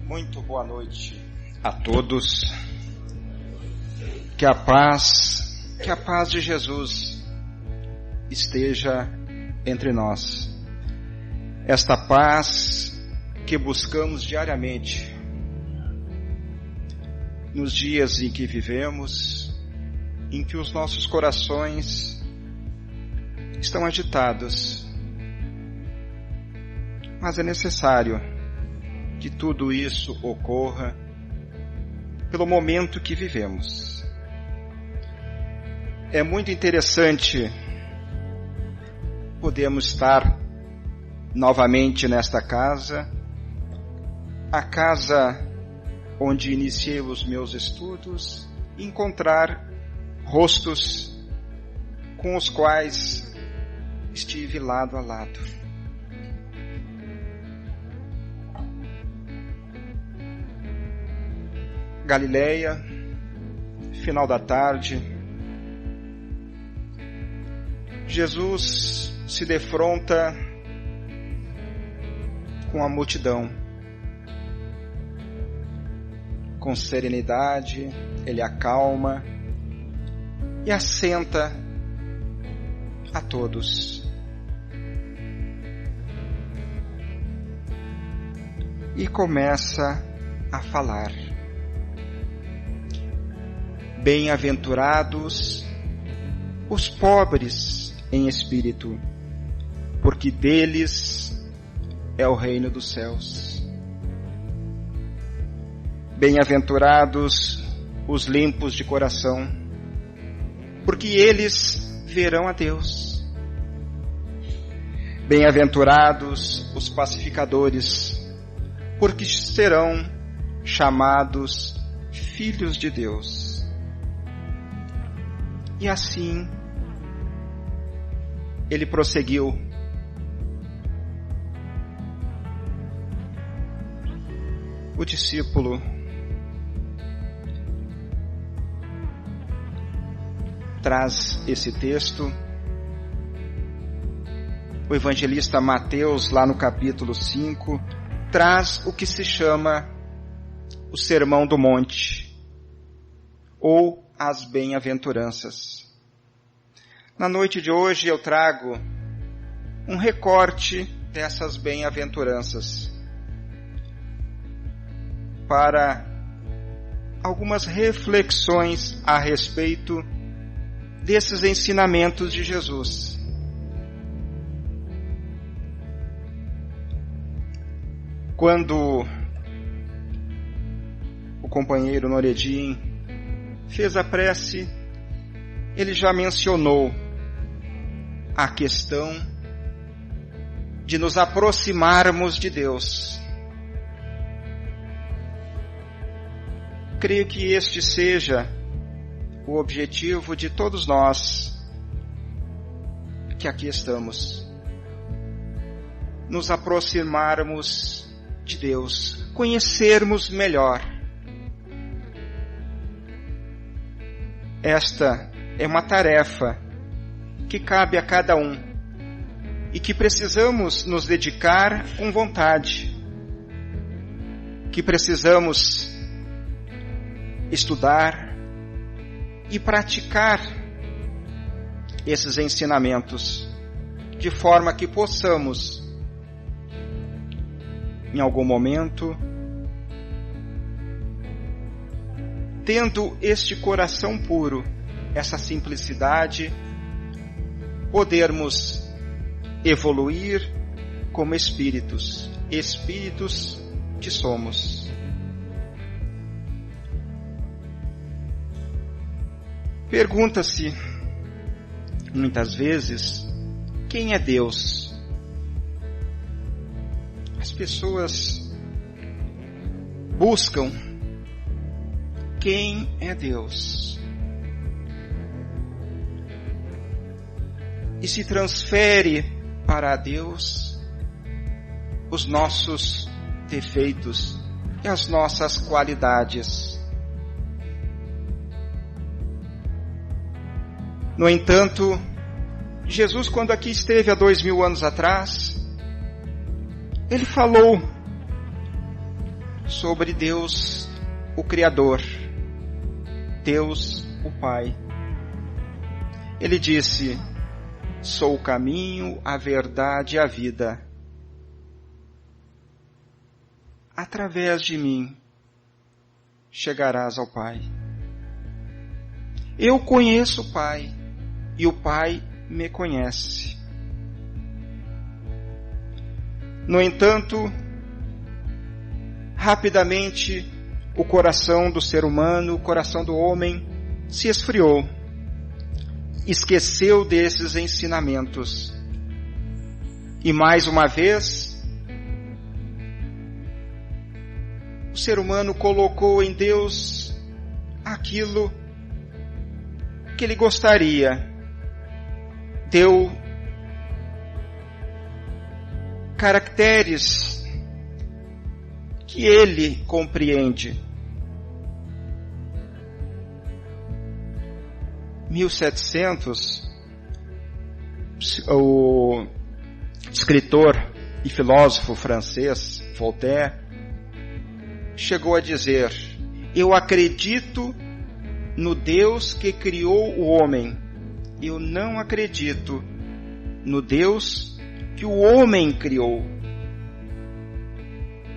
Muito boa noite a todos. Que a paz de Jesus esteja entre nós. Esta paz que buscamos diariamente nos dias em que vivemos, em que os nossos corações estão agitados. Mas é necessário que tudo isso ocorra pelo momento que vivemos. É muito interessante podermos estar novamente nesta casa, a casa onde iniciei os meus estudos, e encontrar rostos com os quais estive lado a lado. Galileia, final da tarde, Jesus se defronta com a multidão. Com serenidade, ele acalma e assenta a todos. E começa a falar. Bem-aventurados os pobres em espírito, porque deles é o reino dos céus. Bem-aventurados os limpos de coração, porque eles verão a Deus. Bem-aventurados os pacificadores, porque serão chamados filhos de Deus. E assim, ele prosseguiu. O discípulo traz esse texto. O evangelista Mateus, lá no capítulo 5, traz o que se chama o Sermão do Monte, ou as bem-aventuranças. Na noite de hoje eu trago um recorte dessas bem-aventuranças para algumas reflexões a respeito desses ensinamentos de Jesus. Quando o companheiro Noredim fez a prece, ele já mencionou a questão de nos aproximarmos de Deus. Creio que este seja o objetivo de todos nós que aqui estamos. Nos aproximarmos de Deus, conhecermos melhor. Esta é uma tarefa que cabe a cada um e que precisamos nos dedicar com vontade, que precisamos estudar e praticar esses ensinamentos, de forma que possamos, em algum momento, tendo este coração puro, essa simplicidade, podermos evoluir como espíritos que somos. Pergunta-se, muitas vezes, quem é Deus? As pessoas buscam quem é Deus e se transfere para Deus os nossos defeitos e as nossas qualidades. No entanto, Jesus, quando aqui esteve há 2000 anos atrás, ele falou sobre Deus, o Criador, Deus, o Pai. Ele disse: sou o caminho, a verdade e a vida. Através de mim chegarás ao Pai. Eu conheço o Pai e o Pai me conhece. No entanto, rapidamente o coração do ser humano, o coração do homem se esfriou. Esqueceu desses ensinamentos. E mais uma vez, o ser humano colocou em Deus aquilo que ele gostaria. Deu caracteres que ele compreende. 1700, o escritor e filósofo francês Voltaire chegou a dizer: eu acredito no Deus que criou o homem, eu não acredito no Deus que o homem criou.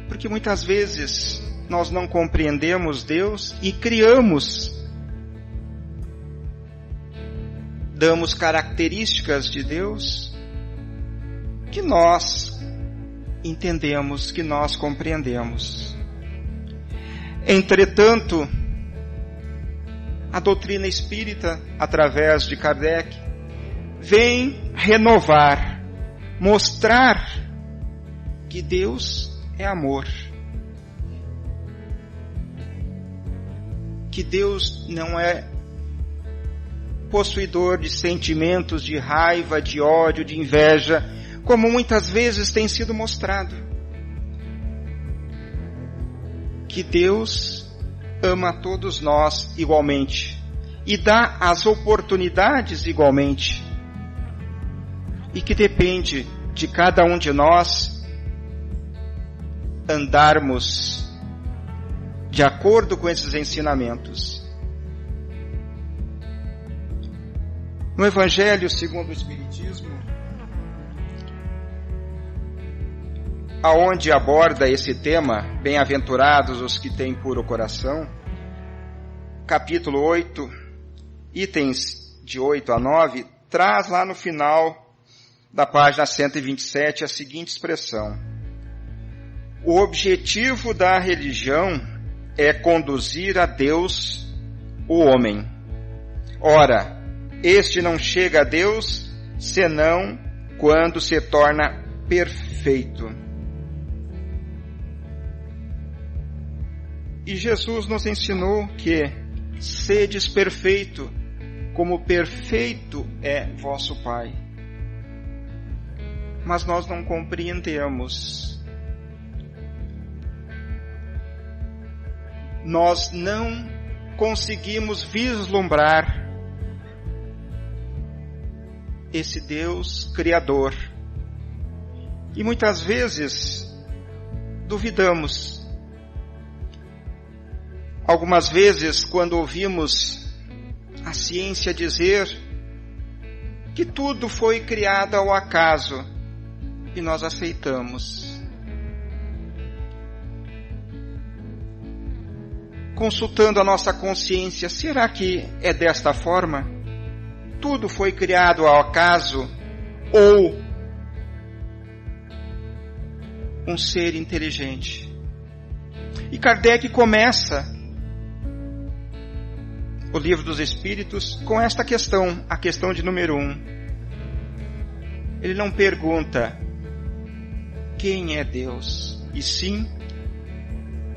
Porque muitas vezes nós não compreendemos Deus e damos características de Deus que nós entendemos, que nós compreendemos. Entretanto, a doutrina espírita, através de Kardec, vem renovar, mostrar que Deus é amor. Que Deus não é possuidor de sentimentos de raiva, de ódio, de inveja, como muitas vezes tem sido mostrado. Que Deus ama todos nós igualmente e dá as oportunidades igualmente, e que depende de cada um de nós andarmos de acordo com esses ensinamentos. No Evangelho segundo o Espiritismo, aonde aborda esse tema, bem-aventurados os que têm puro coração, capítulo 8, itens de 8 a 9, traz lá no final da página 127 a seguinte expressão: o objetivo da religião é conduzir a Deus o homem. Ora, este não chega a Deus senão quando se torna perfeito. E Jesus nos ensinou que sedes perfeito, como perfeito é vosso Pai. Mas nós não compreendemos. Nós não conseguimos vislumbrar esse Deus Criador. E muitas vezes duvidamos. Algumas vezes, quando ouvimos a ciência dizer que tudo foi criado ao acaso, e nós aceitamos. Consultando a nossa consciência, será que é desta forma? Tudo foi criado ao acaso ou um ser inteligente? E Kardec começa o Livro dos Espíritos com esta questão, a questão de número 1. Ele não pergunta quem é Deus, e sim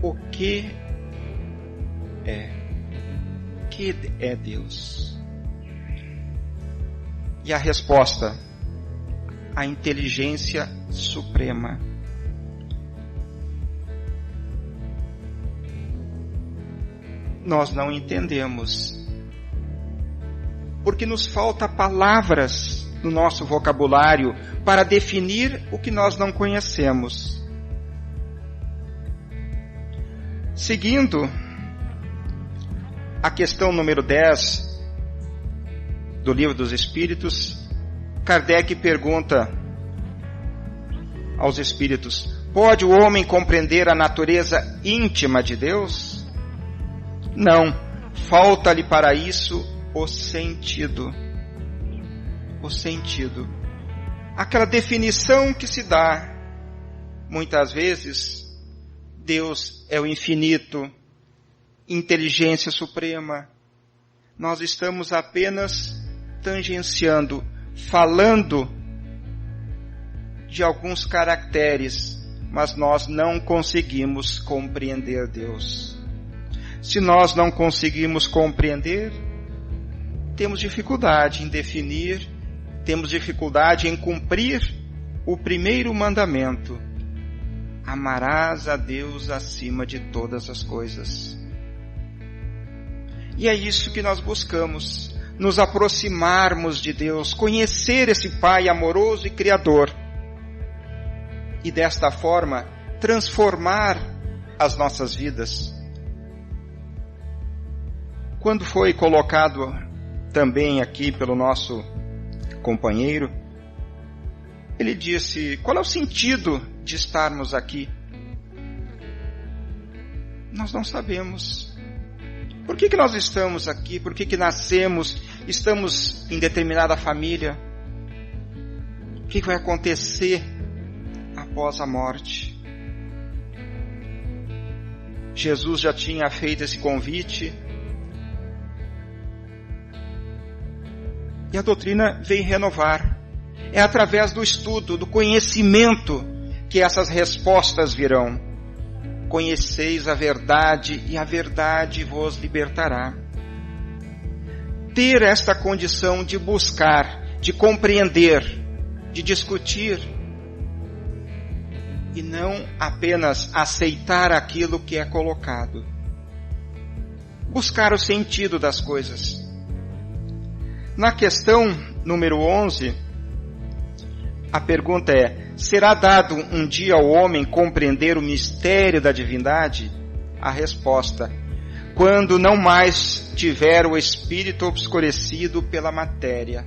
o que é. Que é Deus? E a resposta: a inteligência suprema. Nós não entendemos, porque nos falta palavras no nosso vocabulário para definir o que nós não conhecemos. Seguindo a questão número 10 do Livro dos Espíritos, Kardec pergunta aos espíritos: pode o homem compreender a natureza íntima de Deus? Não, falta-lhe para isso o sentido. O sentido. Aquela definição que se dá, muitas vezes, Deus é o infinito, inteligência suprema. Nós estamos apenas tangenciando, falando de alguns caracteres, mas nós não conseguimos compreender Deus. Se nós não conseguimos compreender, temos dificuldade em definir, temos dificuldade em cumprir o primeiro mandamento: amarás a Deus acima de todas as coisas. E é isso que nós buscamos, nos aproximarmos de Deus, conhecer esse Pai amoroso e Criador, e desta forma transformar as nossas vidas. Quando foi colocado também aqui pelo nosso companheiro, ele disse: qual é o sentido de estarmos aqui? Nós não sabemos. Por que nós estamos aqui? Por que nascemos? Estamos em determinada família? O que vai acontecer após a morte? Jesus já tinha feito esse convite, e a doutrina vem renovar. É através do estudo, do conhecimento, que essas respostas virão. Conheceis a verdade, e a verdade vos libertará. Ter esta condição de buscar, de compreender, de discutir, e não apenas aceitar aquilo que é colocado. Buscar o sentido das coisas. Na questão número 11, a pergunta é: será dado um dia ao homem compreender o mistério da divindade? A resposta: quando não mais tiver o espírito obscurecido pela matéria.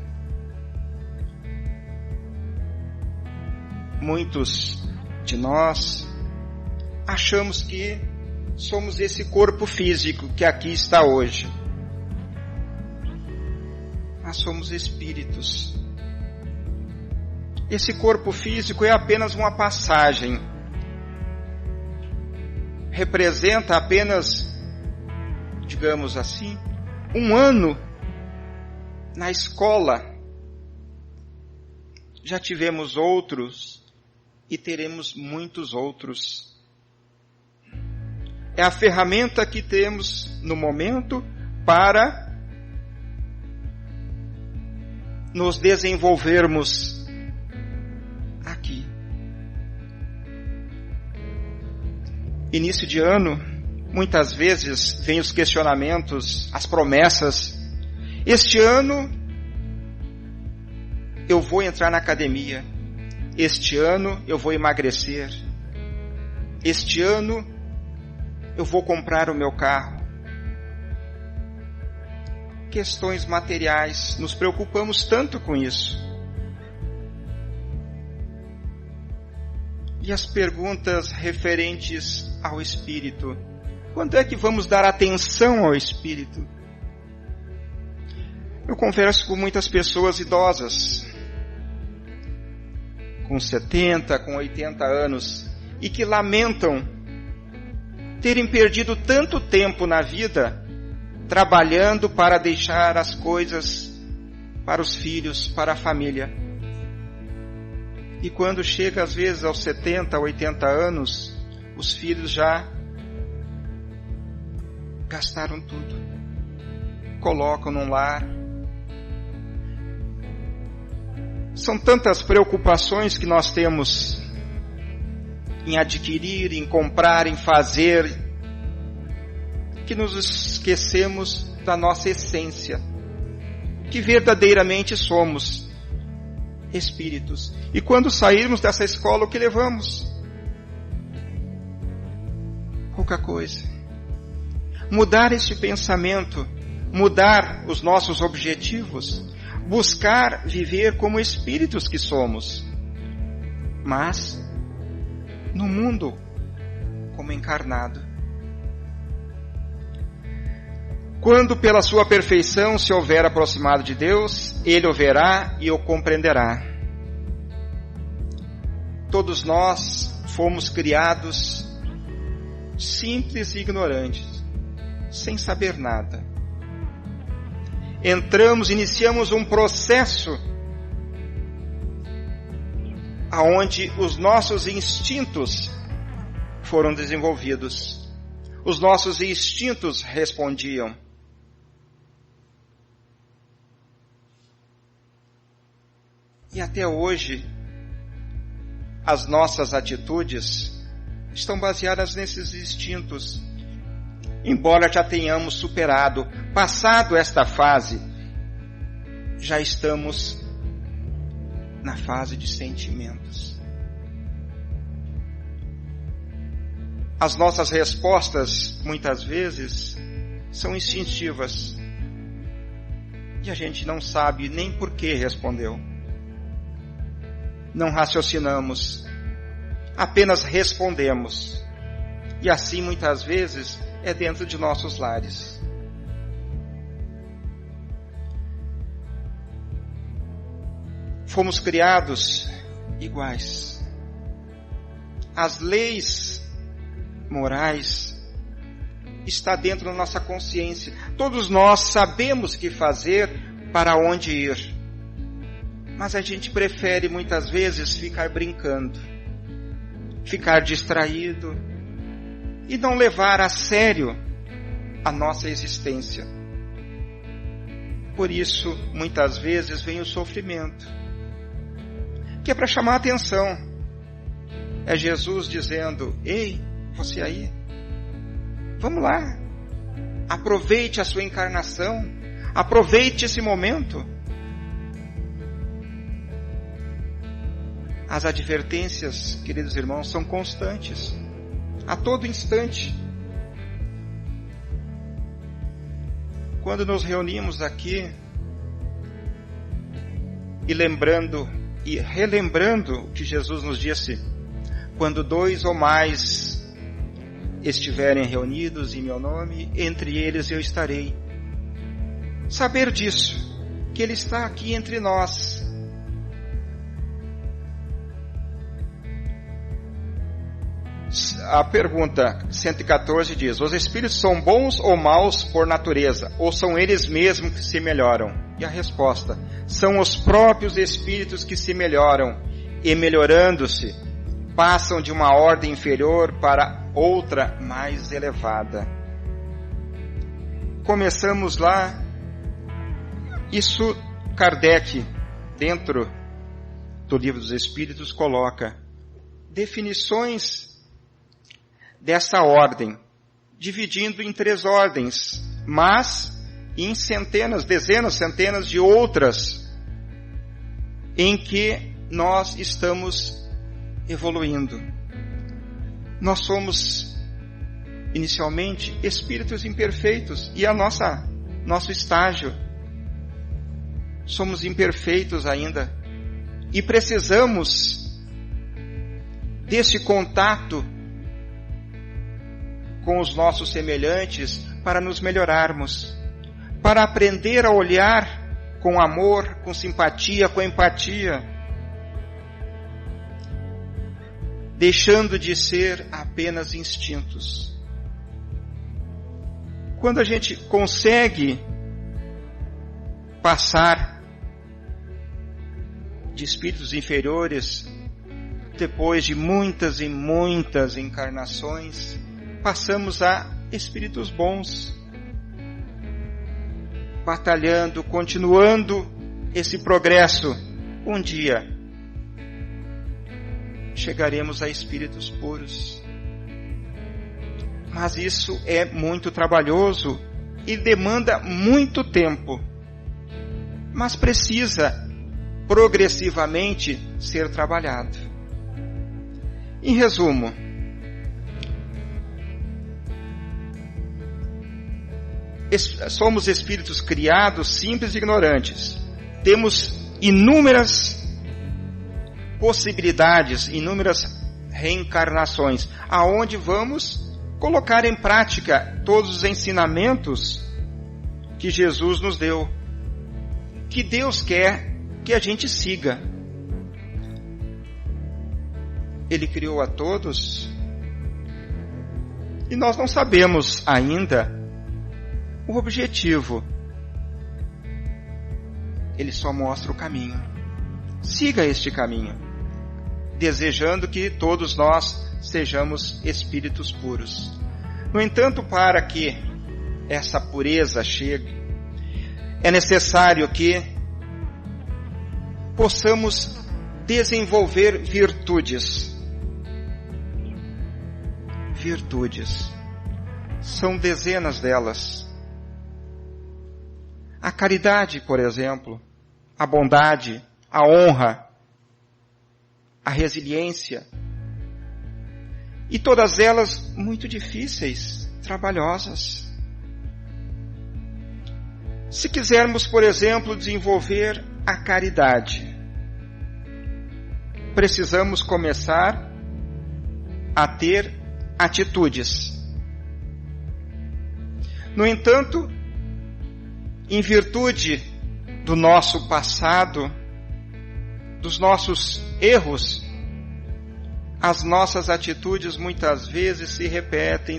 Muitos de nós achamos que somos esse corpo físico que aqui está hoje. Mas somos espíritos. Esse corpo físico é apenas uma passagem. Representa apenas, digamos assim, um ano na escola. Já tivemos outros e teremos muitos outros. É a ferramenta que temos no momento para nos desenvolvermos aqui. Início de ano, muitas vezes vem os questionamentos, as promessas. Este ano eu vou entrar na academia. Este ano eu vou emagrecer. Este ano eu vou comprar o meu carro. Questões materiais, nos preocupamos tanto com isso. E as perguntas referentes ao espírito: quando é que vamos dar atenção ao espírito? Eu converso com muitas pessoas idosas, com 70, com 80 anos, e que lamentam terem perdido tanto tempo na vida trabalhando para deixar as coisas para os filhos, para a família. E quando chega às vezes aos 70, 80 anos, os filhos já gastaram tudo. Colocam num lar. São tantas preocupações que nós temos em adquirir, em comprar, em fazer, que nos esquecemos da nossa essência, que verdadeiramente somos espíritos. E quando sairmos dessa escola, o que levamos? O pouca coisa. Mudar este pensamento, mudar os nossos objetivos, buscar viver como espíritos que somos, mas no mundo como encarnado. Quando pela sua perfeição se houver aproximado de Deus, Ele o verá e o compreenderá. Todos nós fomos criados simples e ignorantes, sem saber nada. Iniciamos um processo aonde os nossos instintos foram desenvolvidos. Os nossos instintos respondiam. E até hoje, as nossas atitudes estão baseadas nesses instintos. Embora já tenhamos superado, passado esta fase, já estamos na fase de sentimentos. As nossas respostas, muitas vezes, são instintivas. E a gente não sabe nem por que respondeu. Não raciocinamos, apenas respondemos. E assim, muitas vezes, é dentro de nossos lares. Fomos criados iguais. As leis morais estão dentro da nossa consciência. Todos nós sabemos o que fazer, para onde ir. Mas a gente prefere muitas vezes ficar brincando, ficar distraído e não levar a sério a nossa existência. Por isso, muitas vezes vem o sofrimento, que é para chamar a atenção. É Jesus dizendo: ei, você aí, vamos lá, aproveite a sua encarnação, aproveite esse momento. As advertências, queridos irmãos, são constantes, a todo instante. Quando nos reunimos aqui e lembrando e relembrando o que Jesus nos disse: quando 2 ou mais estiverem reunidos em meu nome, entre eles eu estarei. Saber disso, que Ele está aqui entre nós. A pergunta 114 diz: os espíritos são bons ou maus por natureza? Ou são eles mesmos que se melhoram? E a resposta: são os próprios espíritos que se melhoram e, melhorando-se, passam de uma ordem inferior para outra mais elevada. Começamos lá. Isso Kardec, dentro do Livro dos Espíritos, coloca definições dessa ordem, dividindo em 3 ordens, mas em centenas, dezenas, centenas de outras, em que nós estamos evoluindo. Nós somos, inicialmente, espíritos imperfeitos, e nosso estágio, somos imperfeitos ainda, e precisamos desse contato com os nossos semelhantes para nos melhorarmos, para aprender a olhar com amor, com simpatia, com empatia, deixando de ser apenas instintos. Quando a gente consegue passar de espíritos inferiores, depois de muitas e muitas encarnações, passamos a espíritos bons, batalhando, continuando esse progresso. Um dia chegaremos a espíritos puros. Mas isso é muito trabalhoso e demanda muito tempo. Mas precisa progressivamente ser trabalhado. Em resumo, somos espíritos criados simples e ignorantes. Temos inúmeras possibilidades, inúmeras reencarnações, aonde vamos colocar em prática todos os ensinamentos que Jesus nos deu, que Deus quer que a gente siga. Ele criou a todos e nós não sabemos ainda o objetivo. Ele só mostra o caminho. Siga este caminho, desejando que todos nós sejamos espíritos puros. No entanto, para que essa pureza chegue, é necessário que possamos desenvolver virtudes. Virtudes. São dezenas delas. A caridade, por exemplo, a bondade, a honra, a resiliência. E todas elas muito difíceis, trabalhosas. Se quisermos, por exemplo, desenvolver a caridade, precisamos começar a ter atitudes. No entanto, em virtude do nosso passado, dos nossos erros, as nossas atitudes muitas vezes se repetem,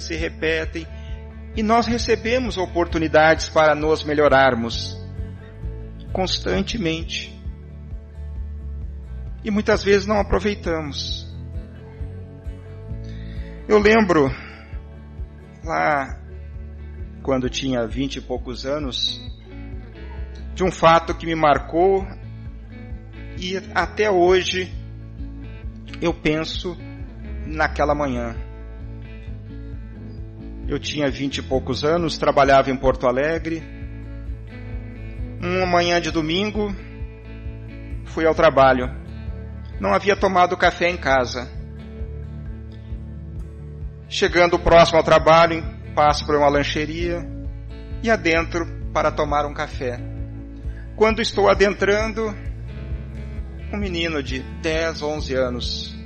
e nós recebemos oportunidades para nos melhorarmos constantemente. E muitas vezes não aproveitamos. Eu lembro, lá quando tinha 20 e poucos anos, de um fato que me marcou e até hoje eu penso naquela manhã. Eu tinha 20 e poucos anos, trabalhava em Porto Alegre. Uma manhã de domingo, fui ao trabalho. Não havia tomado café em casa. Chegando próximo ao trabalho, passo por uma lancheria e adentro para tomar um café. Quando estou adentrando, um menino de 10, 11 anos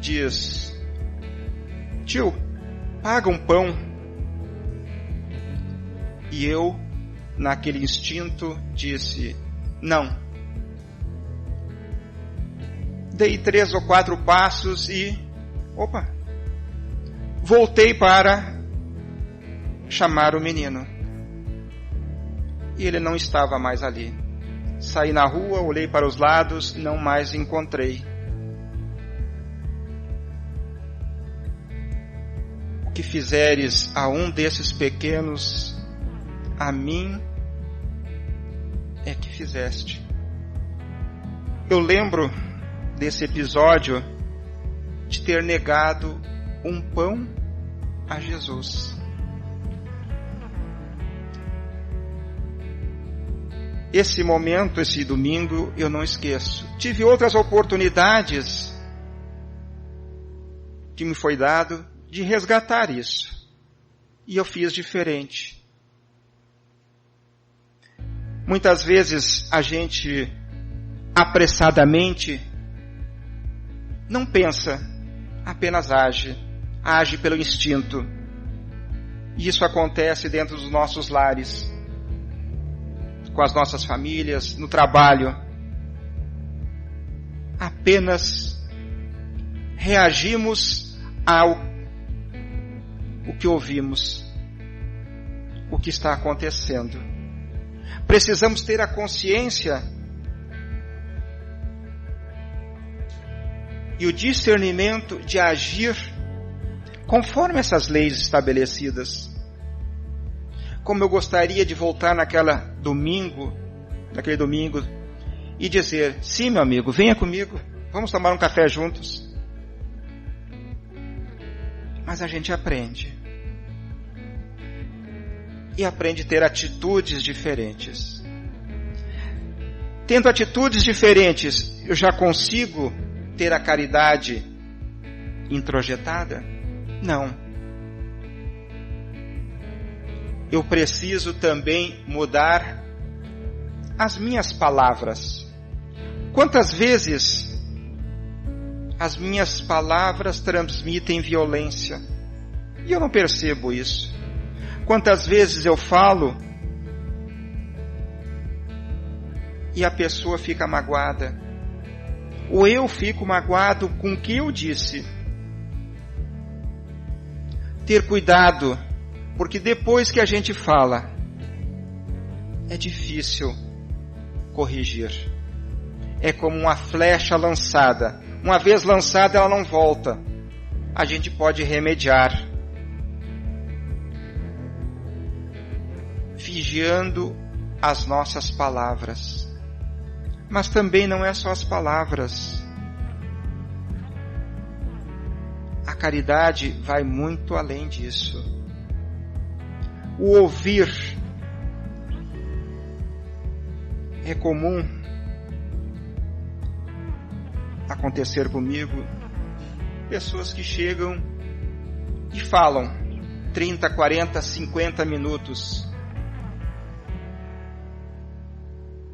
diz: tio, paga um pão. E eu, naquele instinto, disse: não. Dei 3 ou 4 passos e... voltei para chamar o menino. E ele não estava mais ali. Saí na rua, olhei para os lados, não mais encontrei. O que fizeres a um desses pequenos, a mim é que fizeste. Eu lembro desse episódio de ter negado um pão a Jesus. Esse momento, esse domingo, eu não esqueço. Tive outras oportunidades que me foi dado de resgatar isso. E eu fiz diferente. Muitas vezes a gente apressadamente não pensa, apenas age. Age pelo instinto. E isso acontece dentro dos nossos lares, com as nossas famílias, no trabalho. Apenas reagimos ao o que ouvimos, o que está acontecendo. Precisamos ter a consciência e o discernimento de agir conforme essas leis estabelecidas. Como eu gostaria de voltar naquele domingo, e dizer: sim, meu amigo, venha comigo, vamos tomar um café juntos. Mas a gente aprende. E aprende a ter atitudes diferentes. Tendo atitudes diferentes, eu já consigo ter a caridade introjetada? Não. eu preciso também mudar as minhas palavras. Quantas vezes as minhas palavras transmitem violência e eu não percebo isso? Quantas vezes eu falo e a pessoa fica magoada, ou eu fico magoado com o que eu disse? Ter cuidado, porque depois que a gente fala, é difícil corrigir. É como uma flecha lançada. Uma vez lançada, ela não volta. A gente pode remediar, vigiando as nossas palavras. Mas também não é só as palavras. A caridade vai muito além disso. O ouvir. É comum acontecer comigo pessoas que chegam e falam 30, 40, 50 minutos.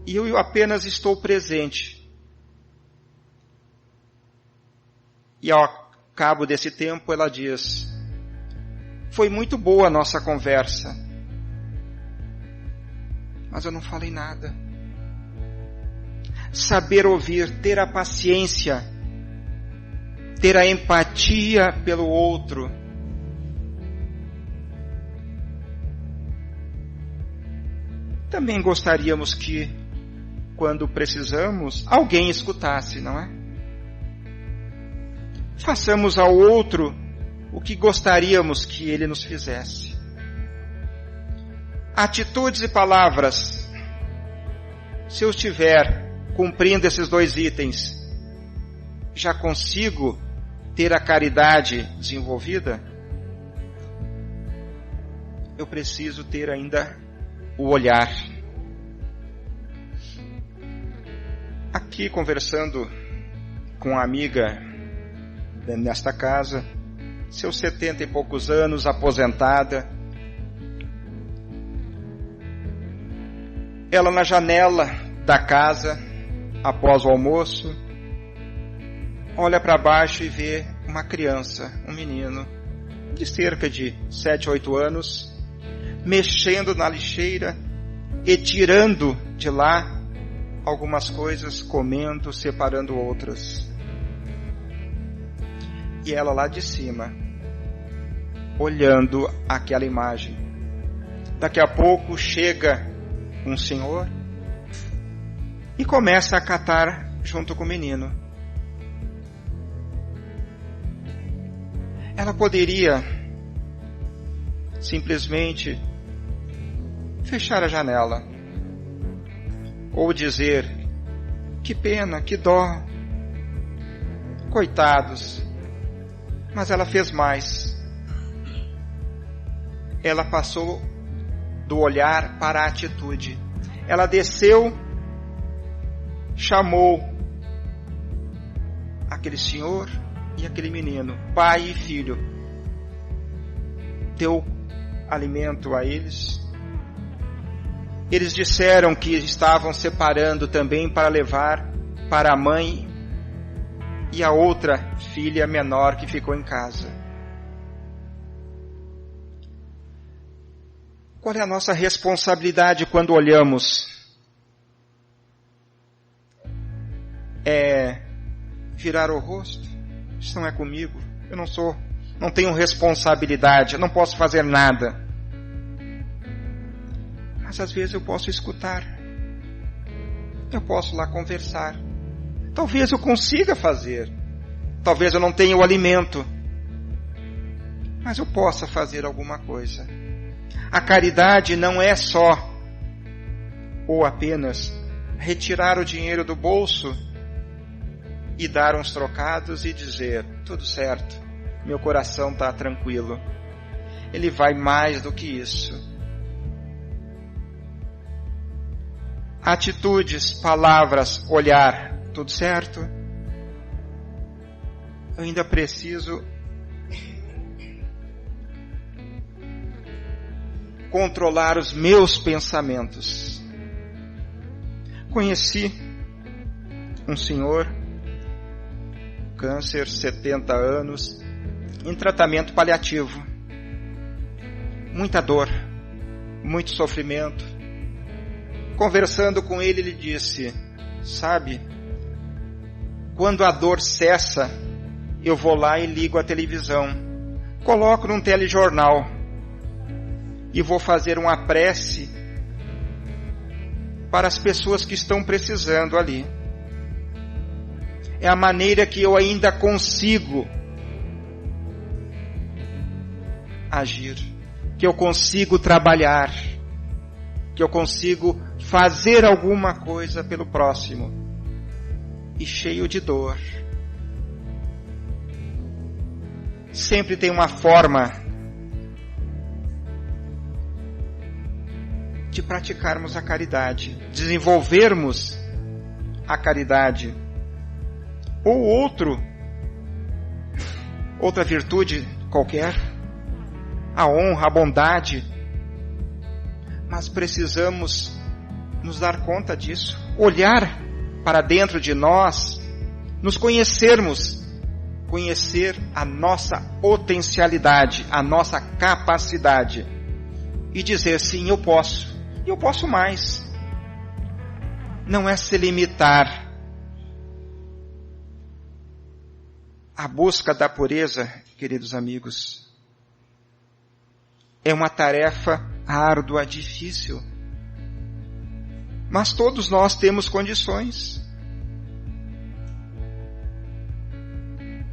E eu apenas estou presente. E ao cabo desse tempo ela diz: foi muito boa a nossa conversa, mas eu não falei nada. Saber ouvir, ter a paciência, ter a empatia pelo outro. Também gostaríamos que, quando precisamos, alguém escutasse, não é? Façamos ao outro o que gostaríamos que ele nos fizesse. Atitudes e palavras. Se eu estiver cumprindo esses 2 itens, já consigo ter a caridade desenvolvida? Eu preciso ter ainda o olhar. Aqui, conversando com uma amiga nesta casa, seus 70 e poucos anos, aposentada, ela na janela da casa, após o almoço, olha para baixo e vê uma criança, um menino de cerca de 7, 8 anos, mexendo na lixeira e tirando de lá algumas coisas, comendo, separando outras. E ela lá de cima, olhando aquela imagem. Daqui a pouco chega um senhor e começa a catar junto com o menino. Ela poderia simplesmente fechar a janela ou dizer: que pena, que dó, coitados. Mas ela fez mais. Ela passou do olhar para a atitude. Ela desceu, chamou aquele senhor e aquele menino, pai e filho, deu alimento a eles. Eles disseram que estavam separando também para levar para a mãe e a outra filha menor que ficou em casa. Qual é a nossa responsabilidade quando olhamos? É virar o rosto? Isso não é comigo. Eu não tenho responsabilidade, eu não posso fazer nada. Mas às vezes eu posso escutar. Eu posso lá conversar. Talvez eu consiga fazer. Talvez eu não tenha o alimento. Mas eu possa fazer alguma coisa. A caridade não é só ou apenas retirar o dinheiro do bolso e dar uns trocados e dizer: tudo certo, meu coração está tranquilo. Ele vai mais do que isso. Atitudes, palavras, olhar, tudo certo? Eu ainda preciso controlar os meus pensamentos. Conheci um senhor, câncer, 70 anos, em tratamento paliativo. Muita dor, muito sofrimento. Conversando com ele, ele disse: sabe, quando a dor cessa, eu vou lá e ligo a televisão, coloco num telejornal e vou fazer uma prece para as pessoas que estão precisando ali. É a maneira que eu ainda consigo agir, que eu consigo trabalhar, que eu consigo fazer alguma coisa pelo próximo. E cheio de dor. Sempre tem uma forma de praticarmos a caridade, desenvolvermos a caridade, ou outra virtude qualquer, a honra, a bondade. Mas precisamos nos dar conta disso, olhar para dentro de nós, nos conhecermos, conhecer a nossa potencialidade, a nossa capacidade e dizer: sim, eu posso mais. Não é se limitar. A busca da pureza, queridos amigos, é uma tarefa árdua, difícil. Mas todos nós temos condições.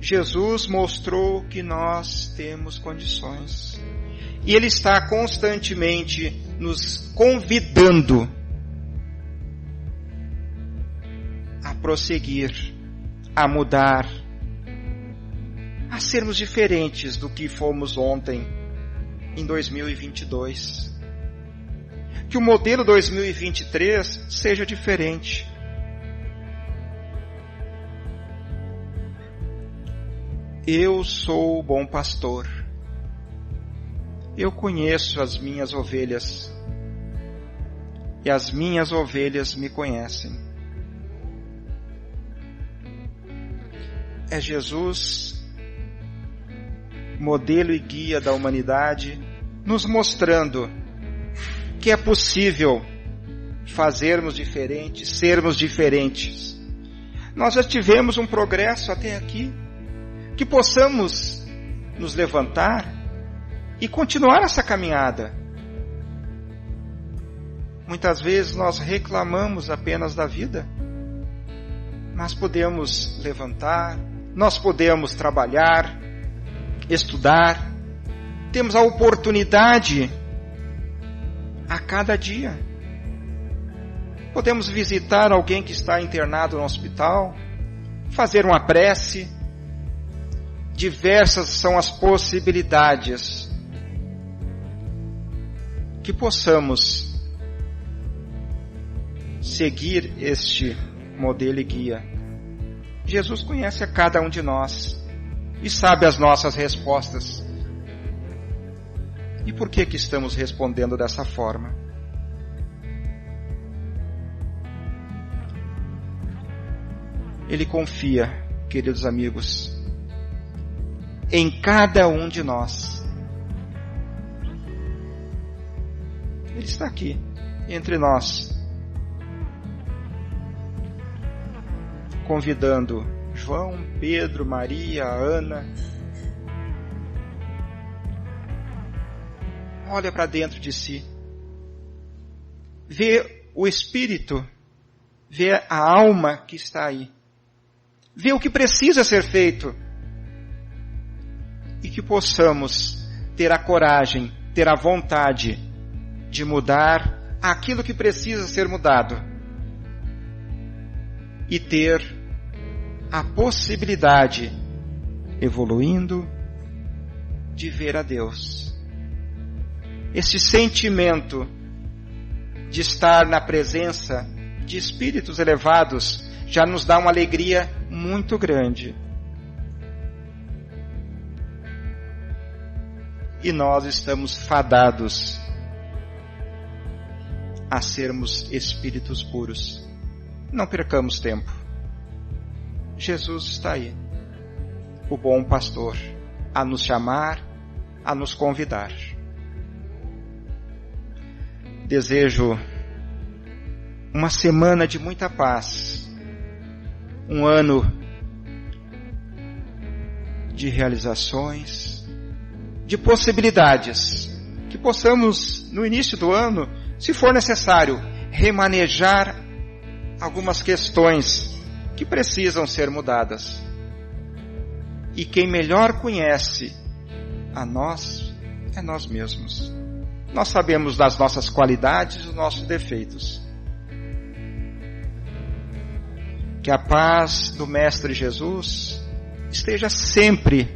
Jesus mostrou que nós temos condições. E Ele está constantemente nos convidando a prosseguir, a mudar, a sermos diferentes do que fomos ontem, em 2022. Que o modelo 2023 seja diferente. Eu sou o bom pastor. Eu conheço as minhas ovelhas. E as minhas ovelhas me conhecem. É Jesus, modelo e guia da humanidade, nos mostrando que é possível fazermos diferente, sermos diferentes. Nós já tivemos um progresso até aqui, que possamos nos levantar e continuar essa caminhada. Muitas vezes nós reclamamos apenas da vida, mas podemos levantar, nós podemos trabalhar, estudar, temos a oportunidade a cada dia. Podemos visitar alguém que está internado no hospital, fazer uma prece. Diversas são as possibilidades. Que possamos seguir este modelo e guia. Jesus conhece a cada um de nós e sabe as nossas respostas. E por que estamos respondendo dessa forma? Ele confia, queridos amigos, em cada um de nós. Ele está aqui, entre nós, convidando João, Pedro, Maria, Ana. Olha para dentro de si. Vê o Espírito, vê a alma que está aí. Vê o que precisa ser feito. E que possamos ter a coragem, ter a vontade de mudar aquilo que precisa ser mudado. E ter a possibilidade, evoluindo, de ver a Deus. Esse sentimento de estar na presença de espíritos elevados já nos dá uma alegria muito grande. E nós estamos fadados a sermos espíritos puros. Não percamos tempo. Jesus está aí, o bom pastor, a nos chamar, a nos convidar. Desejo uma semana de muita paz, um ano de realizações, de possibilidades, que possamos, no início do ano, se for necessário, remanejar algumas questões que precisam ser mudadas. E quem melhor conhece a nós é nós mesmos. Nós sabemos das nossas qualidades e dos nossos defeitos. Que a paz do Mestre Jesus esteja sempre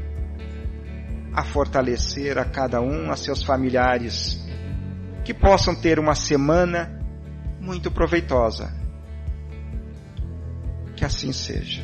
a fortalecer a cada um, a seus familiares, que possam ter uma semana muito proveitosa. Que assim seja.